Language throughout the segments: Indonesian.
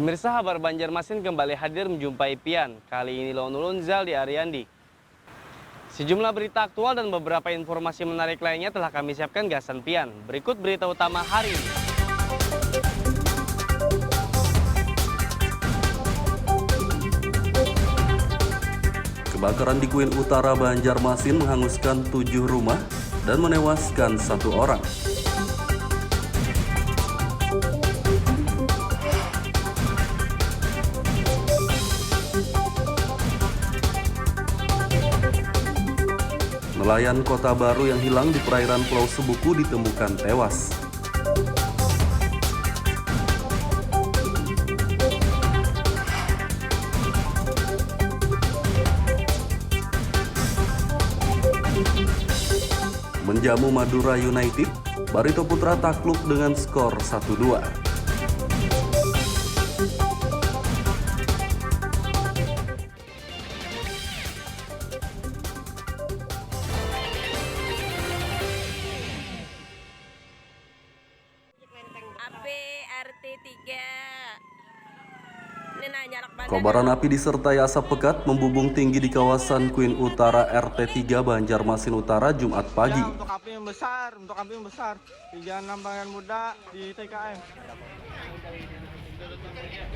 Pemirsa, Habar Banjarmasin kembali hadir menjumpai Pian. Kali ini Launulun Zal di Ariandi. Sejumlah berita aktual dan beberapa informasi menarik lainnya telah kami siapkan gasan Pian. Berikut berita utama hari ini. Kebakaran di Kuin Utara, Banjarmasin menghanguskan 7 rumah dan menewaskan 1 orang. Nelayan Kota Baru yang hilang di perairan Pulau Sebuku ditemukan tewas. Menjamu Madura United, Barito Putra takluk dengan skor 1-2. Kobaran api disertai asap pekat membubung tinggi di kawasan Kuin Utara RT 3 Banjarmasin Utara Jumat pagi. Ya, untuk api yang besar di Jalan Lambangan Muda di TKM.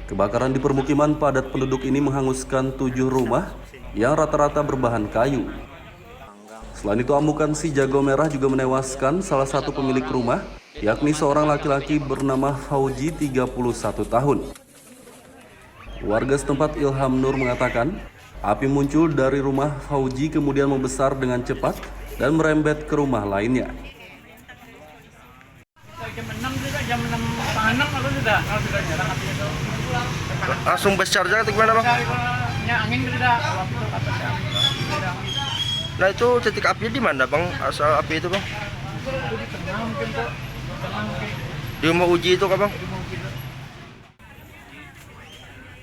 Kebakaran di permukiman padat penduduk ini menghanguskan 7 rumah yang rata-rata berbahan kayu. Selain itu, amukan si jago merah juga menewaskan salah satu pemilik rumah, yakni seorang laki-laki bernama Fauji 31 tahun. Warga setempat Ilham Nur mengatakan, api muncul dari rumah Fauji kemudian membesar dengan cepat dan merembet ke rumah lainnya. Jam 6 aku sudah nyerang api itu. Langsung besar aja atau gimana, Bang? Angin sudah. Nah, itu titik api di mana, Bang? Asal api itu, Bang? Itu di tengah mungkin, Pak. Di rumah Uji itu, Bang?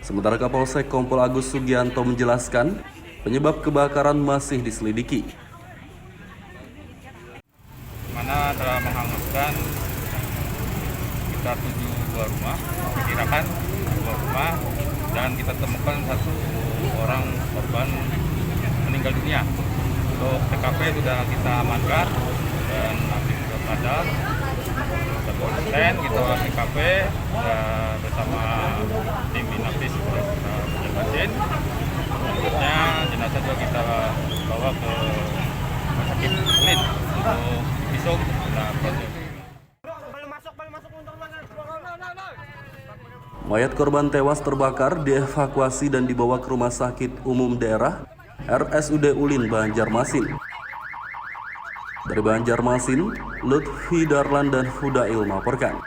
Sementara Kapolsek Kompol Agus Sugianto menjelaskan, penyebab kebakaran masih diselidiki. Mana telah menghanguskan sekitar 7 buah rumah, diperkirakan 2 rumah, dan kita temukan 1 orang korban meninggal dunia. Untuk TKP sudah kita amankan dan api sudah padam. Konsisten kita olah TKP bersama tim Inafis Banjarmasin. Selanjutnya jenazah juga kita bawa ke rumah sakit unit untuk visum dan proses. Mayat korban tewas terbakar dievakuasi dan dibawa ke Rumah Sakit Umum Daerah RSUD Ulin Banjarmasin. Dari Banjarmasin, Lutfi Darlan dan Hudail melaporkan.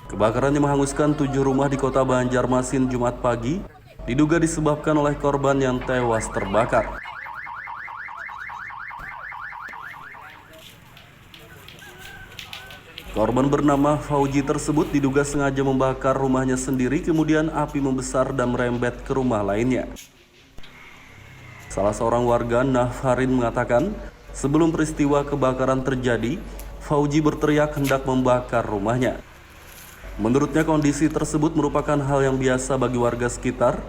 Kebakaran yang menghanguskan 7 rumah di kota Banjarmasin Jumat pagi diduga disebabkan oleh korban yang tewas terbakar. Korban bernama Fauji tersebut diduga sengaja membakar rumahnya sendiri, kemudian api membesar dan merembet ke rumah lainnya. Salah seorang warga, Nafarin, mengatakan, sebelum peristiwa kebakaran terjadi, Fauji berteriak hendak membakar rumahnya. Menurutnya kondisi tersebut merupakan hal yang biasa bagi warga sekitar,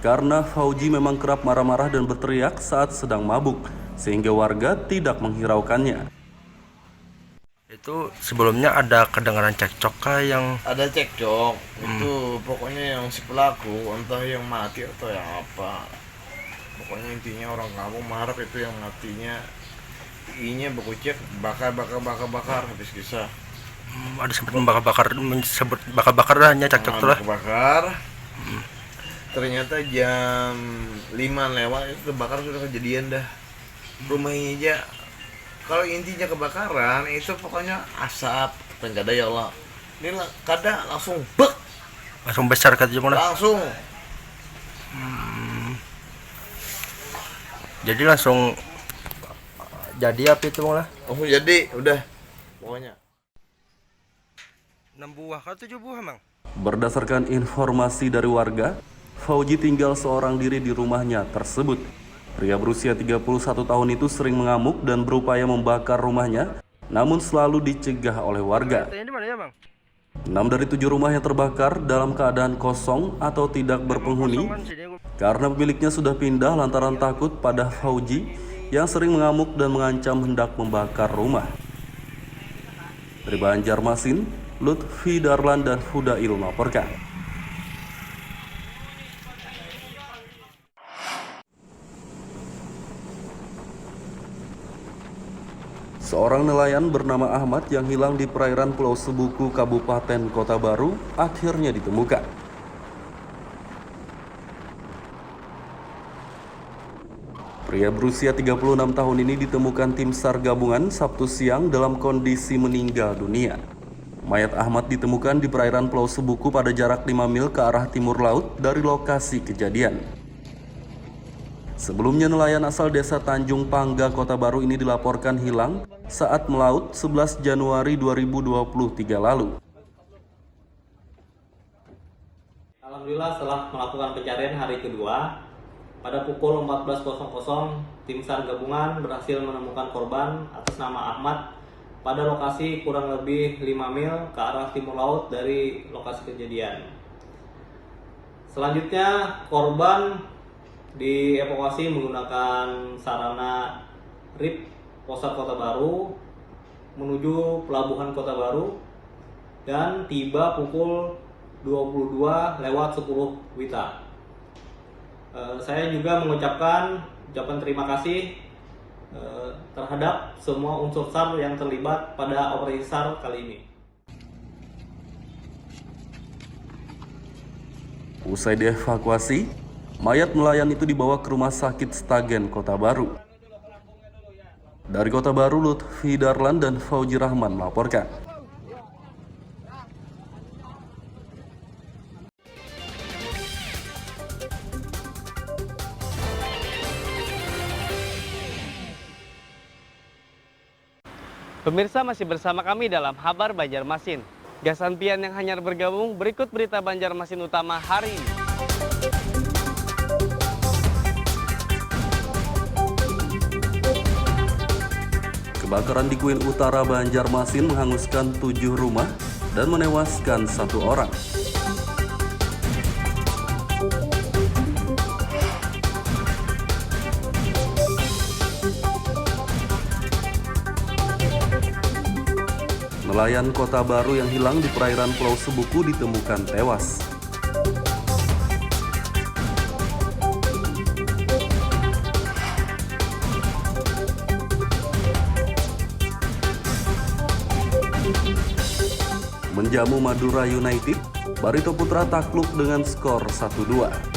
karena Fauji memang kerap marah-marah dan berteriak saat sedang mabuk, sehingga warga tidak menghiraukannya. Itu sebelumnya ada kedengaran cekcok kah yang ada cekcok itu pokoknya yang si pelaku entah yang mati atau yang apa, pokoknya intinya orang kampung marah itu yang matinya inya berkucek bakar habis kisah. Ada sempat bakar hanya cekcok tuh lah. Bakar. Ternyata jam 5 lewat itu bakar sudah kejadian dah rumahnya aja. Kalau intinya kebakaran itu pokoknya asap, enggak ada ya Allah. Ini kada langsung bek. Langsung besar kata gimana? Langsung. Jadi langsung jadi api itu lah. Oh jadi udah pokoknya. 6 buah atau 7 buah, Mang? Berdasarkan informasi dari warga, Fauji tinggal seorang diri di rumahnya tersebut. Pria berusia 31 tahun itu sering mengamuk dan berupaya membakar rumahnya, namun selalu dicegah oleh warga. 6 dari 7 rumah yang terbakar dalam keadaan kosong atau tidak berpenghuni karena pemiliknya sudah pindah lantaran takut pada Fauji yang sering mengamuk dan mengancam hendak membakar rumah. Dari Banjarmasin, Lutfi Darlan dan Hudail melaporkan. Seorang nelayan bernama Ahmad yang hilang di perairan Pulau Sebuku, Kabupaten Kota Baru, akhirnya ditemukan. Pria berusia 36 tahun ini ditemukan tim SAR gabungan Sabtu siang dalam kondisi meninggal dunia. Mayat Ahmad ditemukan di perairan Pulau Sebuku pada jarak 5 mil ke arah timur laut dari lokasi kejadian. Sebelumnya nelayan asal desa Tanjung Pangga, Kota Baru ini dilaporkan hilang saat melaut 11 Januari 2023 lalu. Alhamdulillah setelah melakukan pencarian hari kedua, pada pukul 14.00 tim SAR gabungan berhasil menemukan korban atas nama Ahmad pada lokasi kurang lebih 5 mil ke arah timur laut dari lokasi kejadian. Selanjutnya korban dievakuasi menggunakan sarana RIP Posat Kota Baru menuju Pelabuhan Kota Baru dan tiba pukul 22:10 WITA. Saya juga mengucapkan ucapan terima kasih terhadap semua unsur SAR yang terlibat pada operasi SAR kali ini. Usai dievakuasi, mayat nelayan itu dibawa ke Rumah Sakit Stagen, Kota Baru. Dari Kota Baru, Lutfi Darlan dan Fauji Rahman melaporkan. Pemirsa masih bersama kami dalam Kabar Banjarmasin. Gasan Pian yang hanyar bergabung, berikut berita Banjarmasin utama hari ini. Kebakaran di Kuin Utara, Banjarmasin menghanguskan 7 rumah dan menewaskan 1 orang. Nelayan Kota Baru yang hilang di perairan Pulau Sebuku ditemukan tewas. Menjamu Madura United, Barito Putra takluk dengan skor 1-2.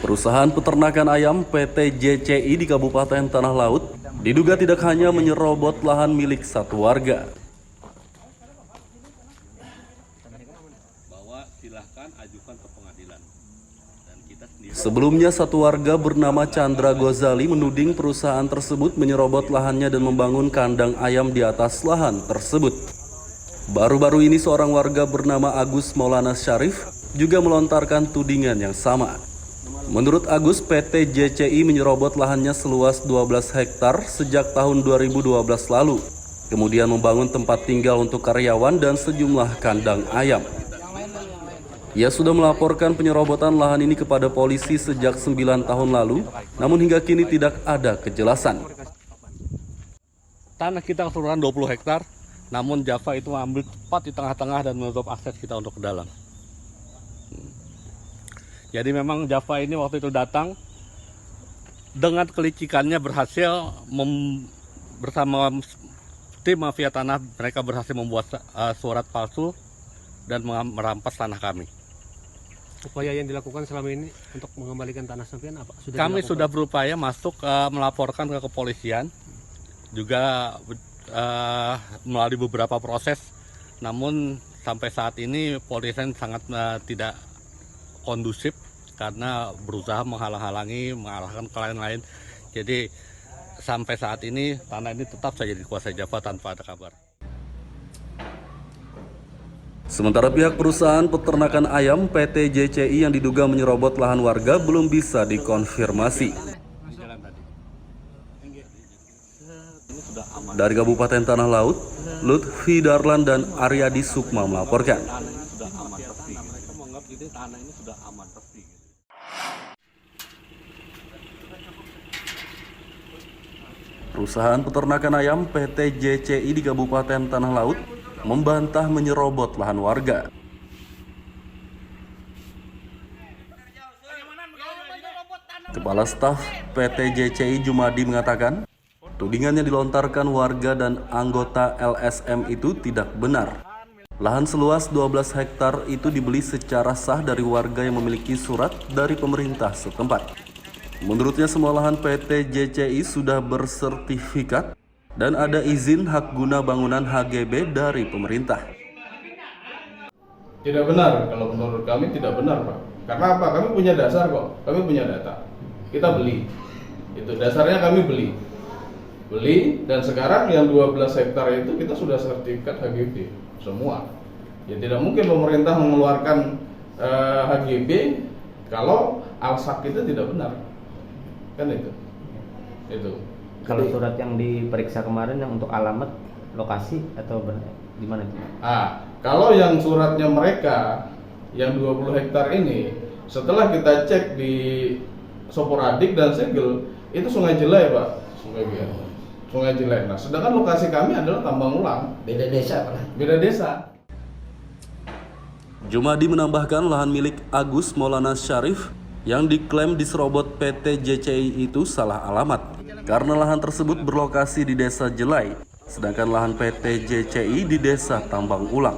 Perusahaan peternakan ayam PT JCI di Kabupaten Tanah Laut diduga tidak hanya menyerobot lahan milik satu warga. Sebelumnya satu warga bernama Chandra Gozali menuding perusahaan tersebut menyerobot lahannya dan membangun kandang ayam di atas lahan tersebut. Baru-baru ini seorang warga bernama Agus Maulana Syarif juga melontarkan tudingan yang sama. Menurut Agus, PT JCI menyerobot lahannya seluas 12 hektar sejak tahun 2012 lalu. Kemudian membangun tempat tinggal untuk karyawan dan sejumlah kandang ayam. Ia sudah melaporkan penyerobotan lahan ini kepada polisi sejak 9 tahun lalu, namun hingga kini tidak ada kejelasan. Tanah kita keseluruhan 20 hektar, namun Java itu mengambil tepat di tengah-tengah dan menutup akses kita untuk ke dalam. Jadi memang Java ini waktu itu datang dengan kelicikannya berhasil bersama tim mafia tanah, mereka berhasil membuat surat palsu dan merampas tanah kami. Upaya yang dilakukan selama ini untuk mengembalikan tanah sampean apa? Kami sudah berupaya masuk melaporkan ke kepolisian, juga melalui beberapa proses, namun sampai saat ini polisian sangat tidak kondusif karena berusaha menghalang-halangi, mengarahkan ke lain-lain. Jadi sampai saat ini tanah ini tetap saja dikuasai Java tanpa ada kabar. Sementara pihak perusahaan peternakan ayam PT JCI yang diduga menyerobot lahan warga belum bisa dikonfirmasi. Dari Kabupaten Tanah Laut, Lutfi Darlan dan Aryadi Sukma melaporkan. Perusahaan peternakan ayam PT JCI di Kabupaten Tanah Laut membantah menyerobot lahan warga. Kepala Staf PT JCI Jumadi mengatakan, tudingan yang dilontarkan warga dan anggota LSM itu tidak benar. Lahan seluas 12 hektar itu dibeli secara sah dari warga yang memiliki surat dari pemerintah setempat. Menurutnya semua lahan PT JCI sudah bersertifikat dan ada izin hak guna bangunan HGB dari pemerintah. Tidak benar, kalau menurut kami tidak benar, Pak. Karena apa? Kami punya dasar kok, kami punya data. Kita beli, itu dasarnya kami beli dan sekarang yang 12 hektar itu kita sudah sertifikat HGB semua. Ya tidak mungkin pemerintah mengeluarkan HGB kalau alsak itu tidak benar, kan itu. Kalau surat yang diperiksa kemarin yang untuk alamat, lokasi atau di mana itu? Kalau yang suratnya mereka yang 20 hektar ini, setelah kita cek di Soporadik dan Segel, itu Sungai Jelai, Pak. Sungai Jelai. Nah, sedangkan lokasi kami adalah tambang ulang. Beda desa, Pak. Beda desa. Jumadi menambahkan lahan milik Agus Maulana Syarif yang diklaim diserobot PT JCI itu salah alamat karena lahan tersebut berlokasi di Desa Jelai, sedangkan lahan PT JCI di Desa Tambang Ulang.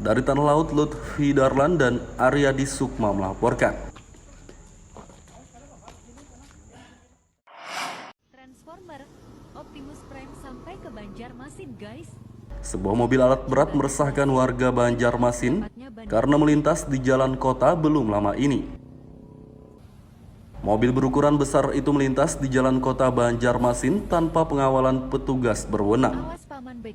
Dari Tanah Laut, Lutfi Darlan dan Aryadi Sukma melaporkan. Transformer Optimus Prime sampai ke Banjarmasin, guys. Sebuah mobil alat berat meresahkan warga Banjarmasin karena melintas di jalan kota belum lama ini. Mobil berukuran besar itu melintas di jalan kota Banjarmasin tanpa pengawalan petugas berwenang.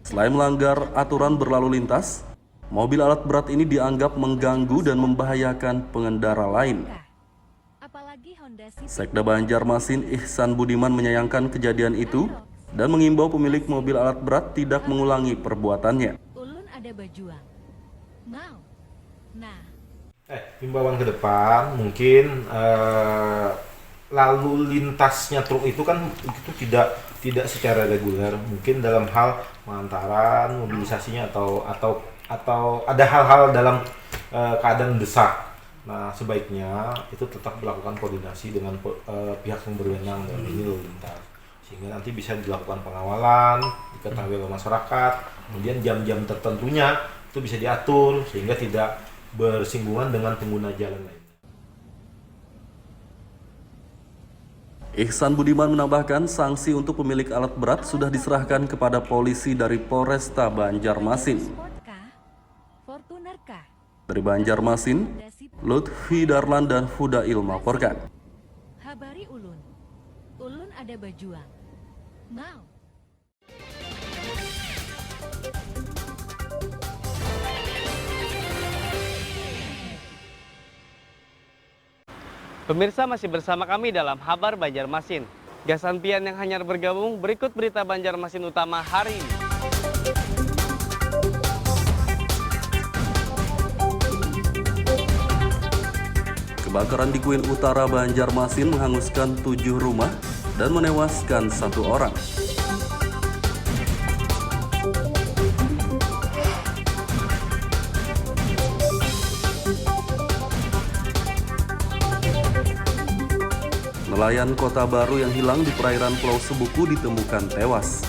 Selain melanggar aturan berlalu lintas, mobil alat berat ini dianggap mengganggu dan membahayakan pengendara lain. Sekda Banjarmasin Ihsan Budiman menyayangkan kejadian itu dan mengimbau pemilik mobil alat berat tidak mengulangi perbuatannya. Ulun ada bajuang. Mau. Nah. Himbauan ke depan mungkin lalu lintasnya truk itu kan itu tidak secara reguler, mungkin dalam hal pengantaran mobilisasinya atau ada hal-hal dalam keadaan mendesak. Nah, sebaiknya itu tetap melakukan koordinasi dengan pihak yang berwenang dalam ini lalu lintas, sehingga nanti bisa dilakukan pengawalan, diketahui oleh masyarakat, kemudian jam-jam tertentunya itu bisa diatur sehingga tidak bersinggungan dengan pengguna jalan lainnya. Ihsan Budiman menambahkan sanksi untuk pemilik alat berat sudah diserahkan kepada polisi dari Polresta Banjarmasin. Dari Banjarmasin, Lutfi Darlan dan Hudail melaporkan. Habari Ulun. Ulun ada bajuang. Mau. Pemirsa masih bersama kami dalam Habar Banjarmasin. Gasan Pian yang hanyar bergabung, berikut berita Banjarmasin utama hari ini. Kebakaran di Kuin Utara Banjarmasin menghanguskan 7 rumah dan menewaskan 1 orang. Nelayan Kota Baru yang hilang di perairan Pulau Sebuku ditemukan tewas.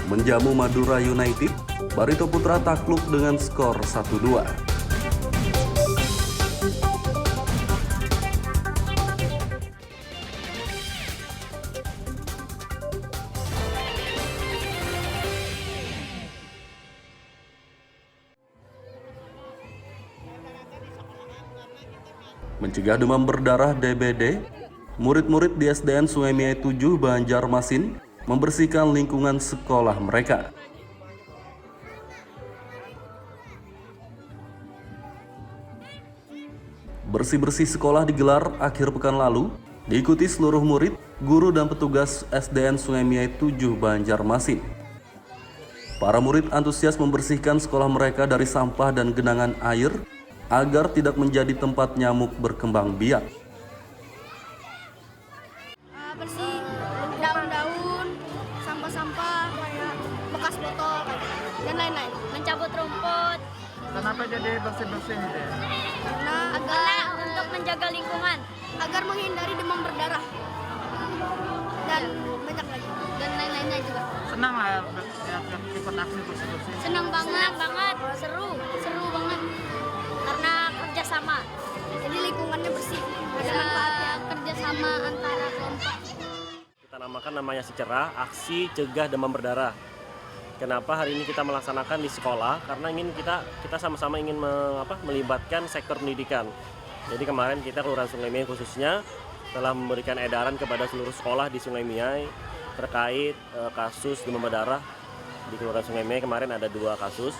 Menjamu Madura United, Barito Putra takluk dengan skor 1-2. mencegah demam berdarah DBD, murid-murid di SDN Sungai Miai 7 Banjarmasin membersihkan lingkungan sekolah mereka. Bersih-bersih sekolah digelar akhir pekan lalu, diikuti seluruh murid, guru dan petugas SDN Sungai Miai 7 Banjarmasin. Para murid antusias membersihkan sekolah mereka dari sampah dan genangan air agar tidak menjadi tempat nyamuk berkembang biak. Bersih daun-daun, sampah-sampah kayak bekas botol dan lain-lain. Mencabut rumput. Kenapa jadi bersih-bersih gitu ya? Karena untuk menjaga lingkungan, agar menghindari demam berdarah dan banyak lagi dan lain-lainnya juga. Senang lah ikut aksi bersih-bersih. Senang banget, seru banget karena kerjasama. Jadi lingkungannya bersih, ada manfaatnya. Kerjasama antara kelompok. Kita namakan namanya Secerah, aksi cegah demam berdarah. Kenapa hari ini kita melaksanakan di sekolah? Karena kita sama-sama ingin melibatkan sektor pendidikan. Jadi kemarin kita Kelurahan Sungai Miai khususnya telah memberikan edaran kepada seluruh sekolah di Sungai Miai terkait kasus demam berdarah di Kelurahan Sungai Miai. Kemarin ada 2 kasus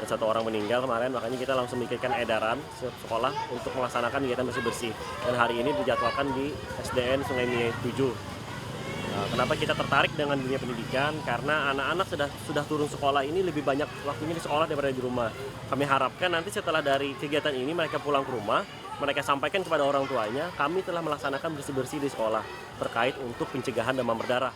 dan 1 orang meninggal kemarin, makanya kita langsung memikirkan edaran sekolah untuk melaksanakan kegiatan bersih-bersih. Dan hari ini dijadwalkan di SDN Sungai Miai 7. Kenapa kita tertarik dengan dunia pendidikan? Karena anak-anak sudah turun sekolah ini lebih banyak waktunya di sekolah daripada di rumah. Kami harapkan nanti setelah dari kegiatan ini mereka pulang ke rumah, mereka sampaikan kepada orang tuanya, kami telah melaksanakan bersih-bersih di sekolah terkait untuk pencegahan demam berdarah.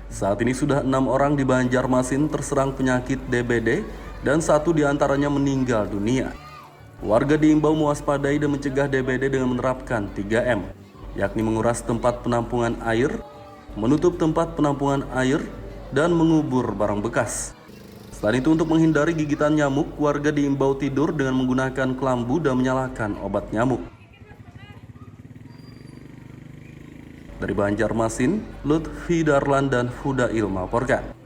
Saat ini sudah 6 orang di Banjarmasin terserang penyakit DBD dan 1 diantaranya meninggal dunia. Warga diimbau mewaspadai dan mencegah DBD dengan menerapkan 3M, yakni menguras tempat penampungan air, menutup tempat penampungan air, dan mengubur barang bekas. Selain itu, untuk menghindari gigitan nyamuk, warga diimbau tidur dengan menggunakan kelambu dan menyalakan obat nyamuk. Dari Banjarmasin, Lutfi Darlan dan Hudail melaporkan.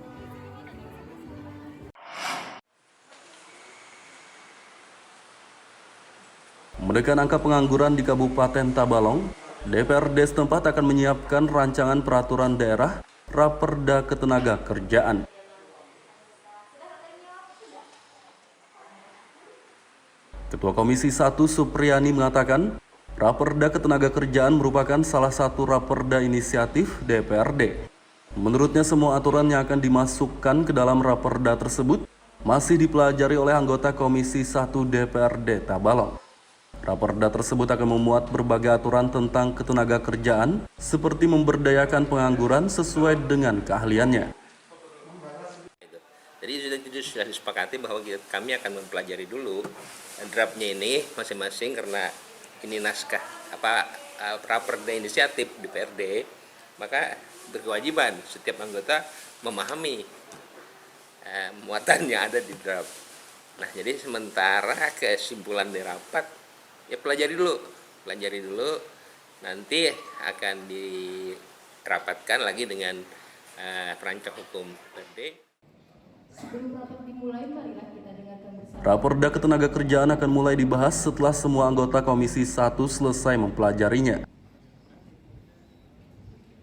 Menekan angka pengangguran di Kabupaten Tabalong, DPRD setempat akan menyiapkan rancangan peraturan daerah Raperda Ketenagakerjaan. Ketua Komisi 1 Supriyani mengatakan, Raperda Ketenagakerjaan merupakan salah satu raperda inisiatif DPRD. Menurutnya, semua aturan yang akan dimasukkan ke dalam raperda tersebut masih dipelajari oleh anggota Komisi 1 DPRD Tabalong. Raperda tersebut akan memuat berbagai aturan tentang ketenagakerjaan seperti memberdayakan pengangguran sesuai dengan keahliannya. Jadi sudah disepakati bahwa kami akan mempelajari dulu draftnya ini masing-masing, karena ini naskah raperda inisiatif DPRD, maka berkewajiban setiap anggota memahami muatan yang ada di draft. Nah, jadi sementara kesimpulan dari rapat ya pelajari dulu, nanti akan dirapatkan lagi dengan perancang hukum DPRD. Raperda Ketenagakerjaan akan mulai dibahas setelah semua anggota Komisi 1 selesai mempelajarinya.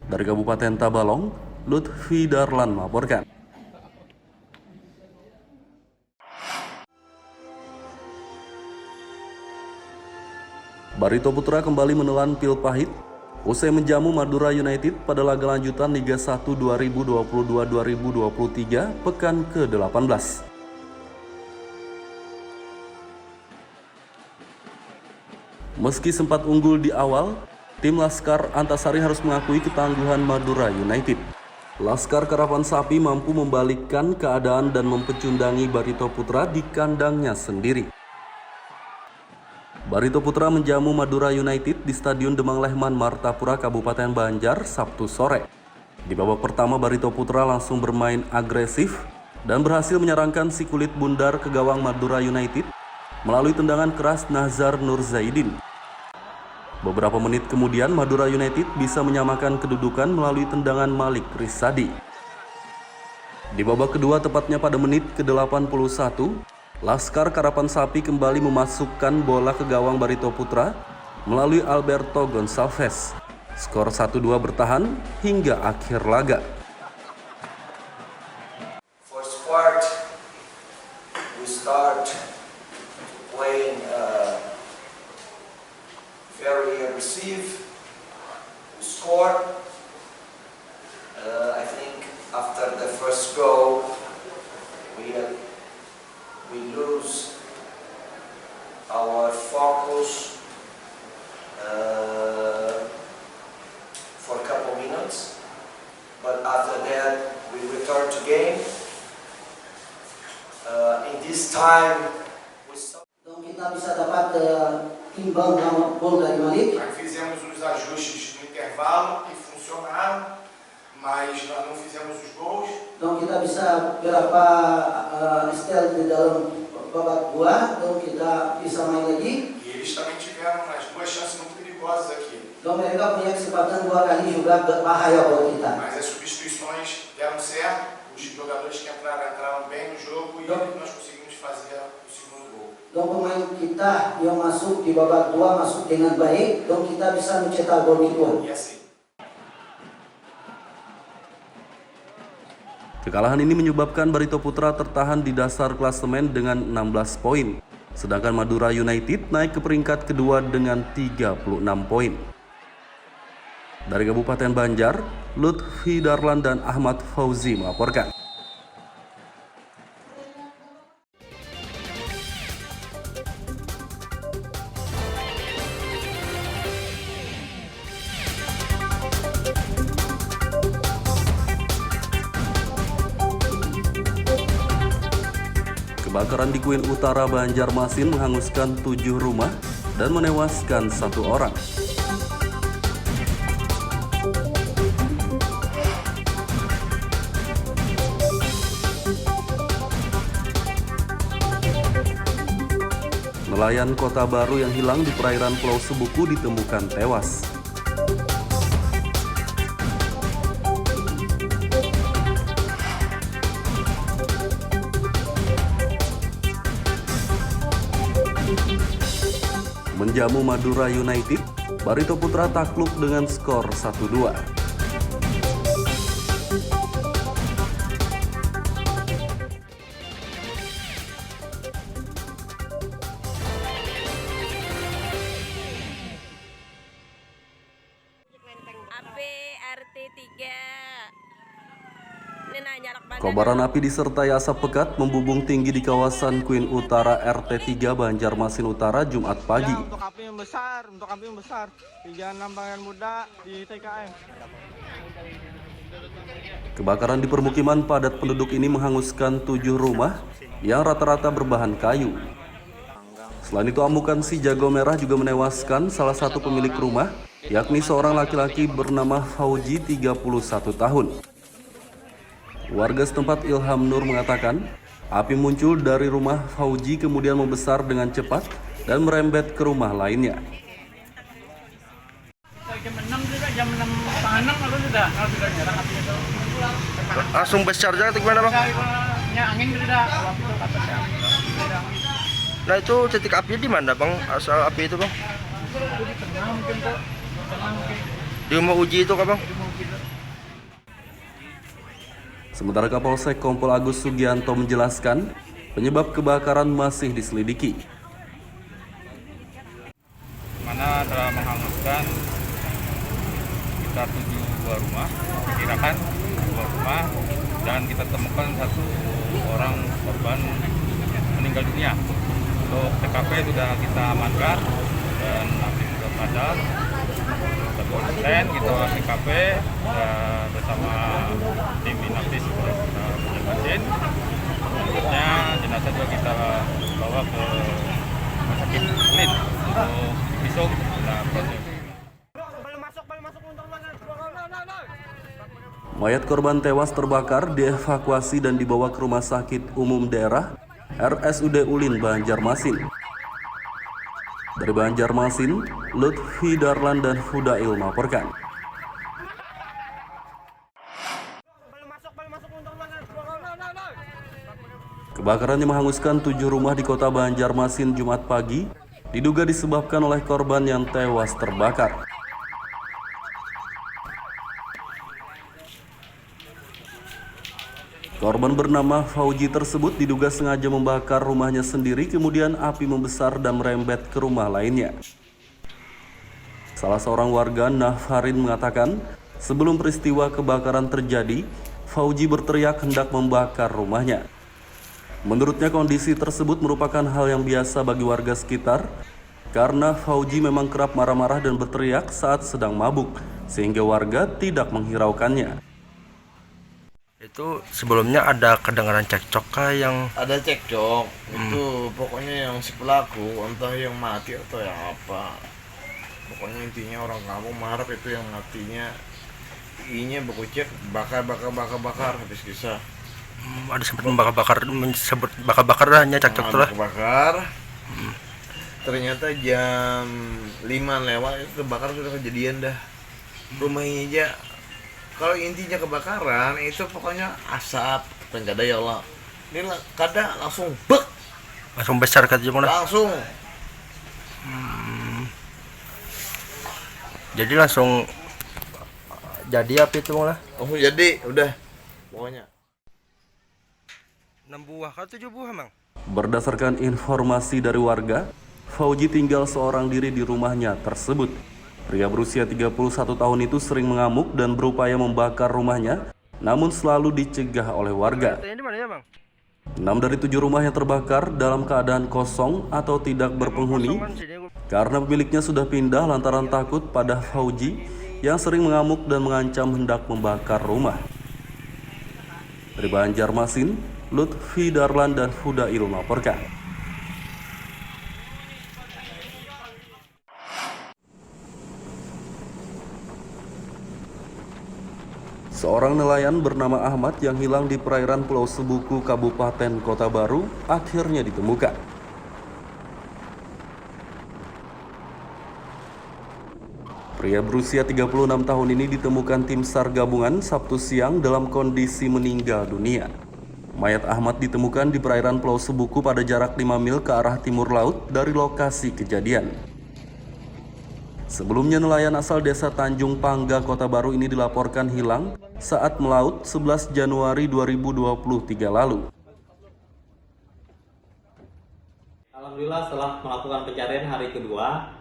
Dari Kabupaten Tabalong, Lutfi Darlan melaporkan. Barito Putra kembali menelan pil pahit usai menjamu Madura United pada laga lanjutan Liga 1 2022-2023 pekan ke-18. Meski sempat unggul di awal, tim Laskar Antasari harus mengakui ketangguhan Madura United. Laskar Karavan Sapi mampu membalikkan keadaan dan mempecundangi Barito Putra di kandangnya sendiri. Barito Putra menjamu Madura United di Stadion Demang Lehman Martapura, Kabupaten Banjar, Sabtu sore. Di babak pertama, Barito Putra langsung bermain agresif dan berhasil menyerangkan si kulit bundar ke gawang Madura United melalui tendangan keras Nazar Nur Zaidin. Beberapa menit kemudian, Madura United bisa menyamakan kedudukan melalui tendangan Malik Rizadi. Di babak kedua, tepatnya pada menit ke-81, Laskar Karapan Sapi kembali memasukkan bola ke gawang Barito Putra melalui Alberto Gonçalves. Skor 1-2 bertahan hingga akhir laga. First part, we start playing very aggressive. We score. I think after the first goal, we lose our focus for a couple minutes, but after that we return to game. In this time, kita bisa dapat imbang gol dari Malik. Fizemos os ajustes no intervalo e funcionaram, mas nós não fizemos os gols. Então kita bisa berapa style di dalam babak dua, então kita bisa main lagi. E eles também tiveram as duas chances muito perigosas aqui. Então mereka punya kesempatan 2 kali juga berbahaya buat kita. Mas as substituições deram certo, os jogadores que entraram bem no jogo e nós conseguimos fazer o segundo gol. Dan pemain kita yang masuk di babak 2 masuk dengan baik, dan kita bisa mencetak gol kedua. Kekalahan ini menyebabkan Barito Putra tertahan di dasar klasemen dengan 16 poin. Sedangkan Madura United naik ke peringkat kedua dengan 36 poin. Dari Kabupaten Banjar, Lutfi Darlan dan Ahmad Fauzi melaporkan. Kebakaran di Kuin Utara, Banjarmasin menghanguskan 7 rumah dan menewaskan 1 orang. Nelayan Kota Baru yang hilang di perairan Pulau Sebuku ditemukan tewas. Menjamu Madura United, Barito Putra takluk dengan skor 1-2. Kobaran api disertai asap pekat membubung tinggi di kawasan Kuin Utara RT 3 Banjarmasin Utara Jumat pagi. Untuk api yang besar di Jalan Lambangan Muda di TKM. Kebakaran di permukiman padat penduduk ini menghanguskan 7 rumah yang rata-rata berbahan kayu. Selain itu, amukan si jago merah juga menewaskan salah satu pemilik rumah, yakni seorang laki-laki bernama Fauji 31 tahun. Warga setempat Ilham Nur mengatakan, api muncul dari rumah Fauji kemudian membesar dengan cepat dan merembet ke rumah lainnya. Jam 6 juga, jam 6.30 kalau sudah nyerang api itu. Langsung besar aja atau gimana bang? Angin sudah, api itu atasnya. Nah itu titik api di mana bang? Asal api itu bang? Itu di tengah mungkin tuh. Di rumah Uji itu kah bang? Sementara Kapolsek Kompol Agus Sugianto menjelaskan, penyebab kebakaran masih diselidiki. Mana telah menghanguskan sekitar 7 buah rumah, diperkirakan 2 rumah, dan kita temukan 1 orang korban meninggal dunia. Untuk TKP sudah kita amankan dan api sudah padam. Konsisten kita olah TKP bersama tim Inafis Banjarmasin. Selanjutnya jenazah juga kita bawa ke rumah sakit Unit untuk besok proses. Mayat korban tewas terbakar dievakuasi dan dibawa ke Rumah Sakit Umum Daerah RSUD Ulin Banjarmasin. Dari Banjarmasin, Lutfi Darlan dan Fudail melaporkan. Kebakaran yang menghanguskan 7 rumah di kota Banjarmasin Jumat pagi diduga disebabkan oleh korban yang tewas terbakar. Korban bernama Fauji tersebut diduga sengaja membakar rumahnya sendiri, kemudian api membesar dan merembet ke rumah lainnya. Salah seorang warga, Nafharin, mengatakan, sebelum peristiwa kebakaran terjadi, Fauji berteriak hendak membakar rumahnya. Menurutnya kondisi tersebut merupakan hal yang biasa bagi warga sekitar, karena Fauji memang kerap marah-marah dan berteriak saat sedang mabuk, sehingga warga tidak menghiraukannya. Itu sebelumnya ada kedengaran cekcok kah yang ada cekcok itu pokoknya yang si pelaku entah yang mati atau yang apa, pokoknya intinya orang kampung marah itu yang matinya inya berkucek bakar habis kisah. Ada sempat bakar hanya cekcok tuh lah. Bakar. Ternyata jam 5 lewat itu bakar sudah kejadian dah. Rumahnya aja. Kalau intinya kebakaran itu pokoknya asap, penggada ya Allah. Ini kada langsung bek. Langsung besar kata mana? Langsung. Jadi langsung jadi api itu malah. Langsung jadi, udah. Pokoknya. 6 buah kah 7 buah Mang? Berdasarkan informasi dari warga, Fauji tinggal seorang diri di rumahnya tersebut. Pria berusia 31 tahun itu sering mengamuk dan berupaya membakar rumahnya, namun selalu dicegah oleh warga. 6 dari 7 rumah yang terbakar dalam keadaan kosong atau tidak berpenghuni, karena pemiliknya sudah pindah lantaran takut pada Fauji yang sering mengamuk dan mengancam hendak membakar rumah. Dari Banjarmasin, Lutfi Darlan dan Hudail melaporkan. Seorang nelayan bernama Ahmad yang hilang di perairan Pulau Sebuku, Kabupaten Kota Baru, akhirnya ditemukan. Pria berusia 36 tahun ini ditemukan tim SAR gabungan Sabtu siang dalam kondisi meninggal dunia. Mayat Ahmad ditemukan di perairan Pulau Sebuku pada jarak 5 mil ke arah timur laut dari lokasi kejadian. Sebelumnya nelayan asal desa Tanjung Pangga, Kota Baru ini dilaporkan hilang saat melaut 11 Januari 2023 lalu. Alhamdulillah setelah melakukan pencarian hari kedua,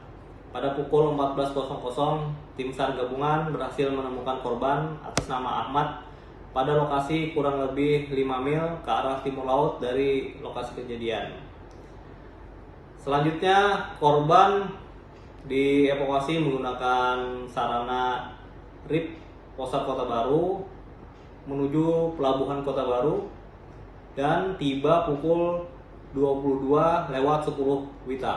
pada pukul 14.00 tim SAR gabungan berhasil menemukan korban atas nama Ahmad pada lokasi kurang lebih 5 mil ke arah timur laut dari lokasi kejadian. Selanjutnya korban dievakuasi menggunakan sarana RIP Posat Kota Baru menuju Pelabuhan Kota Baru dan tiba pukul 22:10 WITA.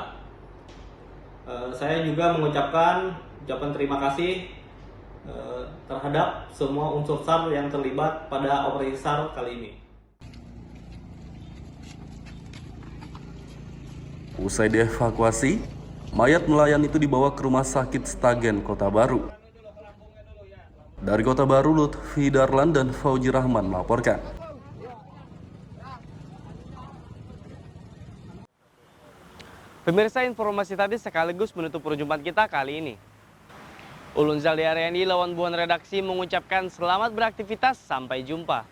Saya juga mengucapkan ucapan terima kasih terhadap semua unsur SAR yang terlibat pada operasi SAR kali ini. Usai dievakuasi, mayat nelayan itu dibawa ke Rumah Sakit Stagen, Kota Baru. Dari Kota Baru, Lutfi Darlan dan Fauji Rahman melaporkan. Pemirsa, informasi tadi sekaligus menutup perjumpaan kita kali ini. Ulun Zaldi Ariandi, lawan buan redaksi, mengucapkan selamat beraktivitas, sampai jumpa.